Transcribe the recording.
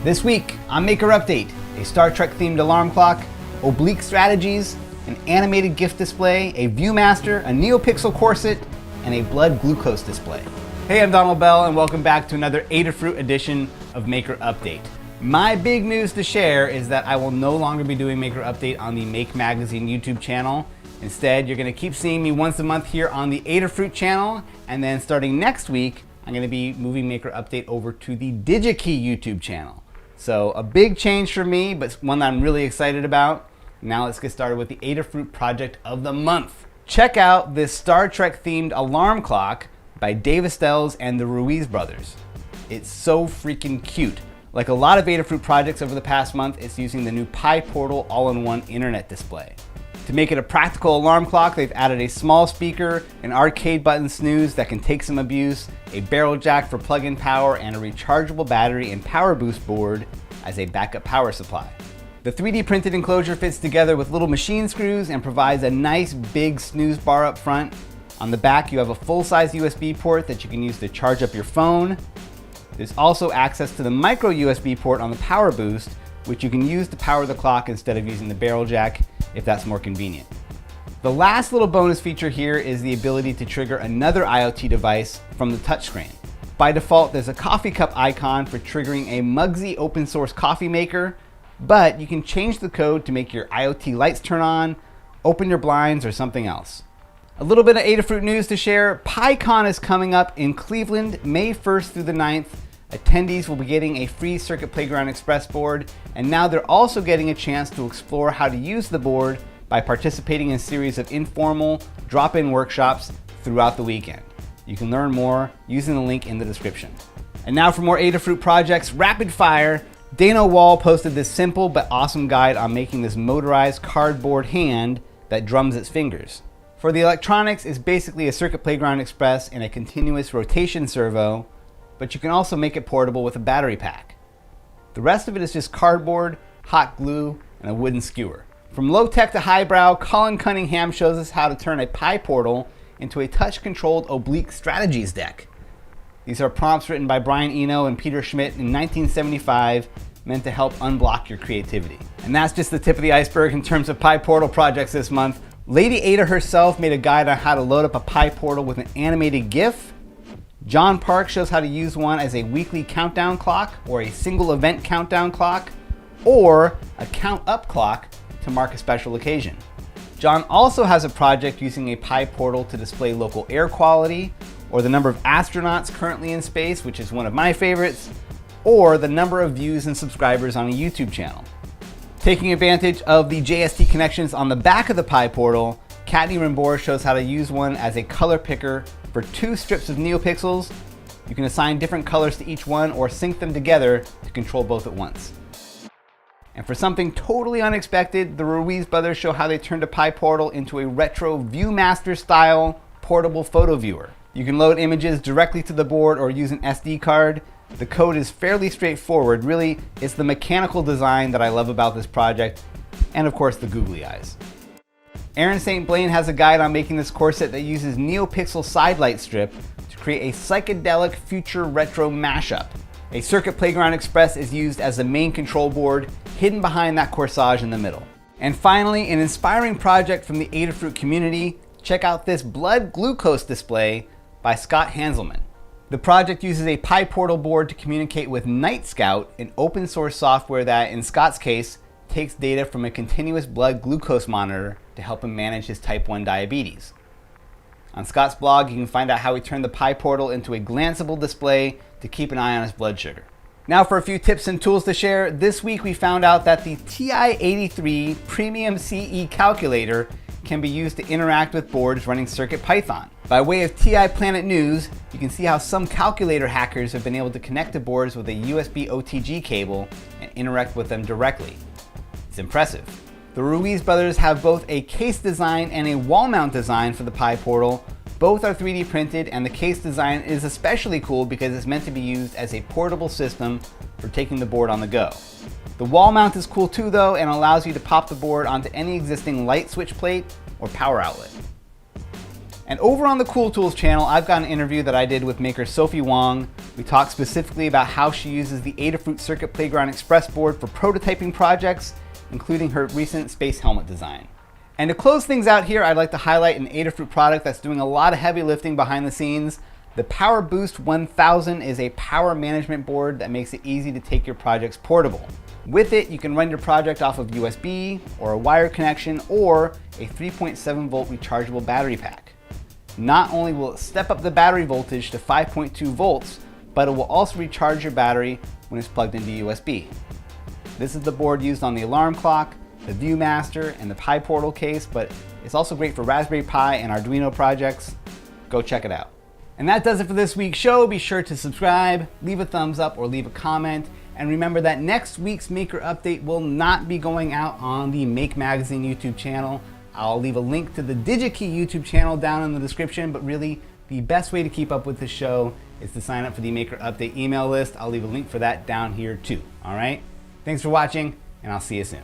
This week on Maker Update, a Star Trek themed alarm clock, oblique strategies, an animated gift display, a Viewmaster, a NeoPixel corset, and a blood glucose display. Hey, I'm Donald Bell and welcome back to another Adafruit edition of Maker Update. My big news to share is that I will no longer be doing Maker Update on the Make Magazine YouTube channel. Instead, you're going to keep seeing me once a month here on the Adafruit channel, and then starting next week, I'm going to be moving Maker Update over to the DigiKey YouTube channel. So a big change for me, but one that I'm really excited about. Now let's get started with the Adafruit project of the month. Check out this Star Trek themed alarm clock by Dave Estells and the Ruiz brothers. It's so freaking cute. Like a lot of Adafruit projects over the past month, it's using the new Pi Portal all-in-one internet display. To make it a practical alarm clock, they've added a small speaker, an arcade button snooze that can take some abuse, a barrel jack for plug-in power, and a rechargeable battery and power boost board as a backup power supply. The 3D printed enclosure fits together with little machine screws and provides a nice big snooze bar up front. On the back, you have a full-size USB port that you can use to charge up your phone. There's also access to the micro USB port on the power boost, which you can use to power the clock instead of using the barrel jack if that's more convenient. The last little bonus feature here is the ability to trigger another IoT device from the touchscreen. By default, there's a coffee cup icon for triggering a Mugsy open source coffee maker, but you can change the code to make your IoT lights turn on, open your blinds, or something else. A little bit of Adafruit news to share. PyCon is coming up in Cleveland, May 1st through the 9th. Attendees will be getting a free Circuit Playground Express board, and now they're also getting a chance to explore how to use the board by participating in a series of informal drop-in workshops throughout the weekend. You can learn more using the link in the description. And now for more Adafruit projects, rapid fire. Dana Wall posted this simple but awesome guide on making this motorized cardboard hand that drums its fingers. For the electronics, it's basically a Circuit Playground Express and a continuous rotation servo, but you can also make it portable with a battery pack. The rest of it is just cardboard, hot glue, and a wooden skewer. From low-tech to highbrow, Colin Cunningham shows us how to turn a Pi Portal into a touch-controlled oblique strategies deck. These are prompts written by Brian Eno and Peter Schmidt in 1975, meant to help unblock your creativity. And that's just the tip of the iceberg in terms of Pi Portal projects this month. Lady Ada herself made a guide on how to load up a Pi Portal with an animated GIF. John Park shows how to use one as a weekly countdown clock or a single event countdown clock or a count up clock to mark a special occasion. John also has a project using a Pi Portal to display local air quality or the number of astronauts currently in space, which is one of my favorites, or the number of views and subscribers on a YouTube channel. Taking advantage of the JST connections on the back of the Pi Portal, Katni Rimbor shows how to use one as a color picker for 2 strips of NeoPixels. You can assign different colors to each one or sync them together to control both at once. And for something totally unexpected, the Ruiz brothers show how they turned a Pi Portal into a retro Viewmaster style portable photo viewer. You can load images directly to the board or use an SD card. The code is fairly straightforward. Really, it's the mechanical design that I love about this project, and of course the googly eyes. Aaron St. Blaine has a guide on making this corset that uses NeoPixel sidelight strip to create a psychedelic future retro mashup. A Circuit Playground Express is used as the main control board, hidden behind that corsage in the middle. And finally, an inspiring project from the Adafruit community. Check out this blood glucose display by Scott Hanselman. The project uses a Pi Portal board to communicate with Night Scout, an open source software that, in Scott's case, takes data from a continuous blood glucose monitor to help him manage his type 1 diabetes. On Scott's blog, you can find out how he turned the Pi Portal into a glanceable display to keep an eye on his blood sugar. Now for a few tips and tools to share. This week we found out that the TI-83 Premium CE calculator can be used to interact with boards running CircuitPython. By way of TI Planet News, you can see how some calculator hackers have been able to connect to boards with a USB OTG cable and interact with them directly. It's impressive. The Ruiz brothers have both a case design and a wall mount design for the Pi Portal. Both are 3D printed, and the case design is especially cool because it's meant to be used as a portable system for taking the board on the go. The wall mount is cool too though, and allows you to pop the board onto any existing light switch plate or power outlet. And over on the Cool Tools channel, I've got an interview that I did with maker Sophie Wong. We talked specifically about how she uses the Adafruit Circuit Playground Express board for prototyping projects, including her recent space helmet design. And to close things out here, I'd like to highlight an Adafruit product that's doing a lot of heavy lifting behind the scenes. The Power Boost 1000 is a power management board that makes it easy to take your projects portable. With it, you can run your project off of USB or a wire connection or a 3.7 volt rechargeable battery pack. Not only will it step up the battery voltage to 5.2 volts, but it will also recharge your battery when it's plugged into USB. This is the board used on the alarm clock, the ViewMaster, and the Pi Portal case, but it's also great for Raspberry Pi and Arduino projects. Go check it out. And that does it for this week's show. Be sure to subscribe, leave a thumbs up, or leave a comment. And remember that next week's Maker Update will not be going out on the Make Magazine YouTube channel. I'll leave a link to the DigiKey YouTube channel down in the description, but really the best way to keep up with the show is to sign up for the Maker Update email list. I'll leave a link for that down here too, all right? Thanks for watching, and I'll see you soon.